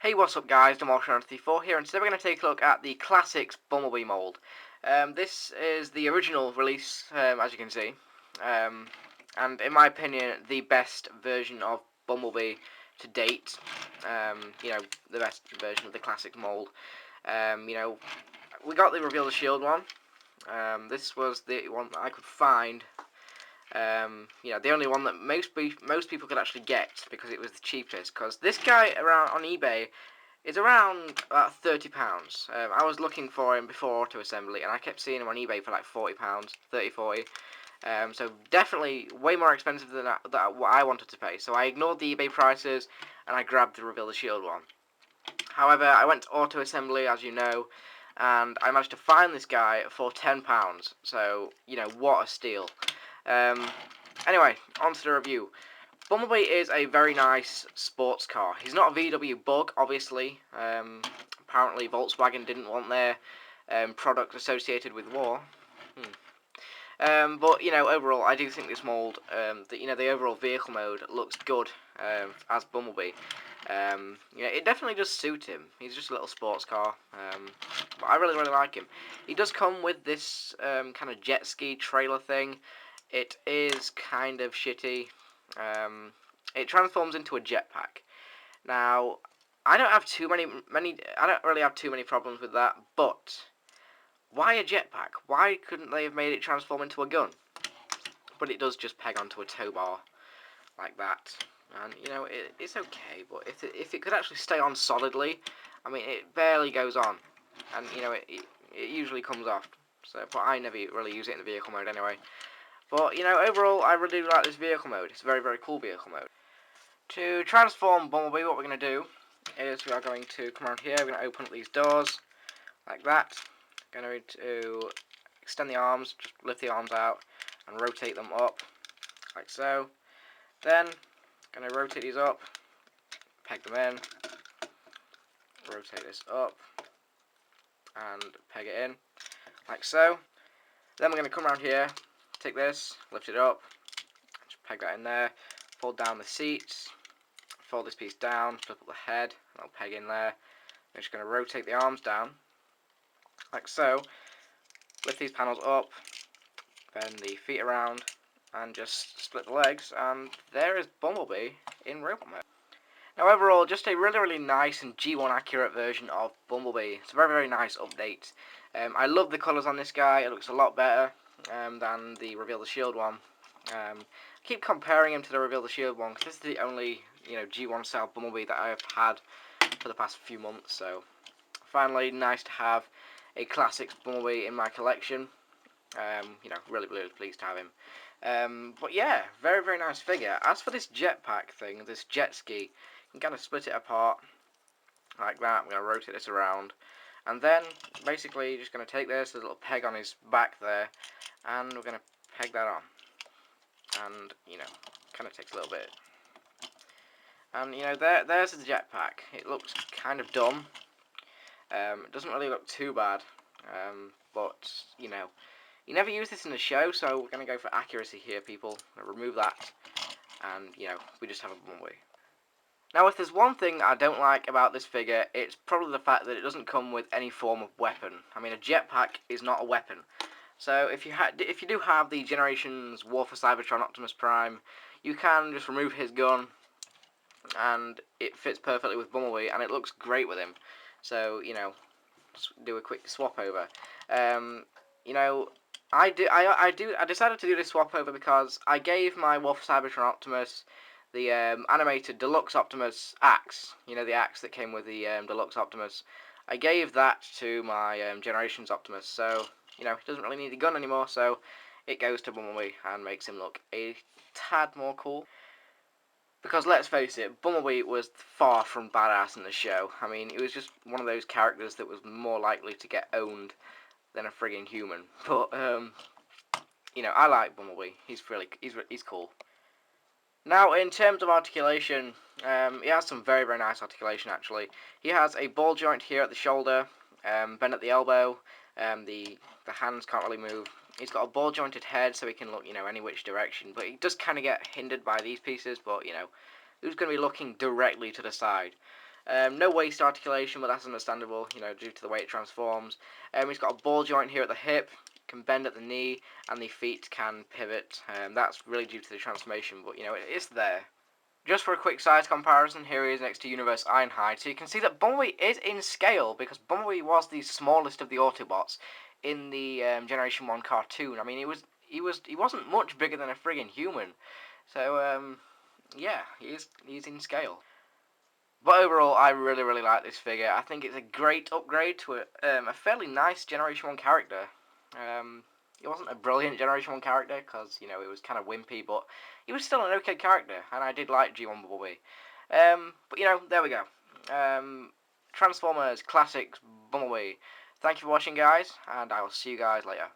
Hey, what's up guys, Demolition94 here, and today we're going to take a look at the Classics Bumblebee mould. This is the original release, as you can see, and in my opinion, the best version of Bumblebee to date. The best version of the Classic mould. We got the Reveal the Shield one. This was the one that I could find. The only one that most people could actually get because it was the cheapest. Because this guy around on eBay is around about £30. I was looking for him before Auto Assembly, and I kept seeing him on eBay for like £40, 30, 40. So definitely way more expensive than what I wanted to pay. So I ignored the eBay prices and I grabbed the Reveal the Shield one. However, I went to Auto Assembly, as you know, and I managed to find this guy for £10. So what a steal. Anyway, on to the review. Bumblebee is a very nice sports car. He's not a VW Bug, obviously. Apparently Volkswagen didn't want their product associated with war. But overall, I do think this mould, the overall vehicle mode looks good as Bumblebee. It definitely does suit him. He's just a little sports car, but I really like him. He does come with this kind of jet ski trailer thing. It is kind of shitty. It transforms into a jetpack. Now, I don't really have too many problems with that, but why a jetpack? Why couldn't they have made it transform into a gun? But it does just peg onto a tow bar like that. And it's okay, but if it could actually stay on solidly, I mean, it barely goes on, and it usually comes off. So, but I never really use it in the vehicle mode anyway. But overall, I really like this vehicle mode. It's a very cool vehicle mode. To transform Bumblebee, what we're going to do is we are going to come around here. We're going to open up these doors like that. Going to extend the arms, just lift the arms out and rotate them up like so. Then going to rotate these up, peg them in, rotate this up and peg it in like so. Then we're going to come around here, take this, lift it up, just peg that in there, fold down the seats, fold this piece down, flip up the head, and I'll peg in there. I'm just going to rotate the arms down like so, lift these panels up, bend the feet around, and just split the legs, and there is Bumblebee in robot mode. Now overall, just a really nice and G1 accurate version of Bumblebee. It's a very nice update. I love the colours on this guy. It looks a lot better than the Reveal the Shield one. I keep comparing him to the Reveal the Shield one because this is the only G1 style Bumblebee that I have had for the past few months. So finally, nice to have a Classics Bumblebee in my collection. Really pleased to have him. But yeah, very nice figure. As for this jetpack thing, this jet ski, you can kind of split it apart like that. I'm going to rotate this around, and then basically just going to take this, there's a little peg on his back there, and we're going to peg that on. And kind of takes a little bit. And there's the jetpack. It looks kind of dumb. It doesn't really look too bad, but you never use this in the show, so we're going to go for accuracy here, people. I'm going to remove that, and we just have a Bumblebee. Now, if there's one thing I don't like about this figure, it's probably the fact that it doesn't come with any form of weapon. I mean, a jetpack is not a weapon. So if you do have the Generations War for Cybertron Optimus Prime, you can just remove his gun, and it fits perfectly with Bumblebee, and it looks great with him. So do a quick swap over. I decided to do this swap over because I gave my War for Cybertron Optimus the animated Deluxe Optimus axe. The axe that came with the Deluxe Optimus. I gave that to my Generations Optimus, so he doesn't really need the gun anymore, so it goes to Bumblebee and makes him look a tad more cool. Because let's face it, Bumblebee was far from badass in the show. I mean, it was just one of those characters that was more likely to get owned than a friggin' human. But I like Bumblebee. He's cool. Now, in terms of articulation, he has some very nice articulation actually. He has a ball joint here at the shoulder, bend at the elbow. The hands can't really move. He's got a ball jointed head, so he can look any which direction. But he does kind of get hindered by these pieces. But who's going to be looking directly to the side? No waist articulation, but that's understandable, you know, due to the way it transforms. He's got a ball joint here at the hip, can bend at the knee, and the feet can pivot. That's really due to the transformation, but you know, it's there. Just for a quick size comparison, here he is next to Universe Ironhide. So you can see that Bumblebee is in scale, because Bumblebee was the smallest of the Autobots in the Generation 1 cartoon. I mean, he wasn't much bigger than a friggin' human. So, yeah, he's in scale. But overall, I really, really like this figure. I think it's a great upgrade to a fairly nice Generation 1 character. He wasn't a brilliant Generation 1 character, because, you know, it was kind of wimpy, but he was still an okay character, and I did like G1 Bumblebee. But, you know, there we go. Transformers Classics Bumblebee. Thank you for watching, guys, and I will see you guys later.